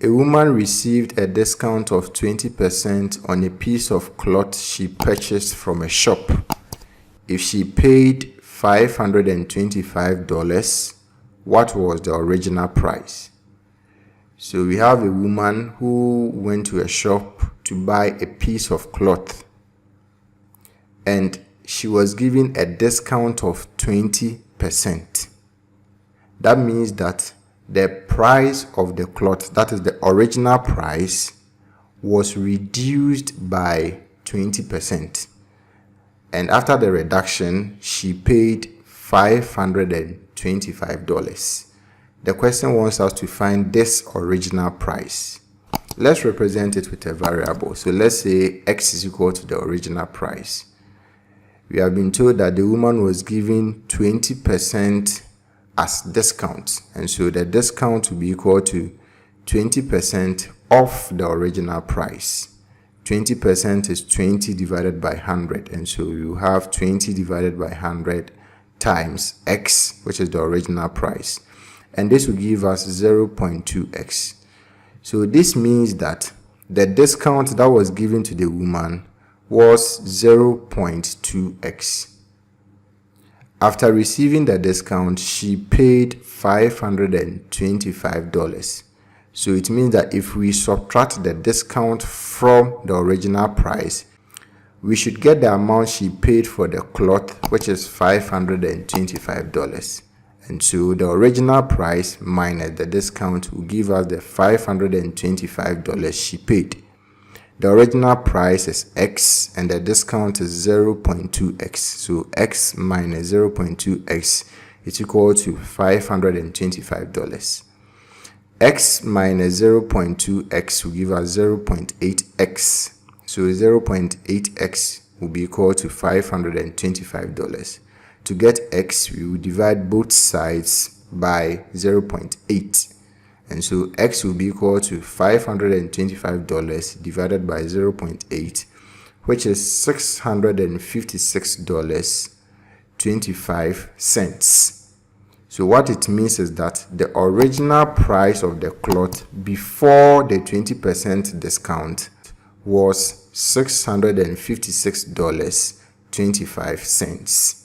A woman received a discount of 20% on a piece of cloth she purchased from a shop. If she paid $525, what was the original price? So we have a woman who went to a shop to buy a piece of cloth, and she was given a discount of 20%. That means that the price of the cloth, that is the original price, was reduced by 20%. And after the reduction, she paid $525. The question wants us to find this original price. Let's represent it with a variable. So let's say x is equal to the original price. We have been told that the woman was given 20% as discount, and so the discount will be equal to 20% of the original price. 20% is 20 divided by 100, and so you have 20 divided by 100 times x, which is the original price, and this will give us 0.2x. So this means that the discount that was given to the woman was 0.2x. After receiving the discount, she paid $525. So it means that if we subtract the discount from the original price, we should get the amount she paid for the cloth, which is $525. And so the original price minus the discount will give us the $525 she paid. The original price is x and the discount is 0.2x. So x minus 0.2x is equal to $525. X minus 0.2x will give us 0.8x. So 0.8x will be equal to $525. To get x, we will divide both sides by 0.8. And so x will be equal to $525 divided by 0.8, which is $656.25. So what it means is that the original price of the cloth before the 20% discount was $656.25.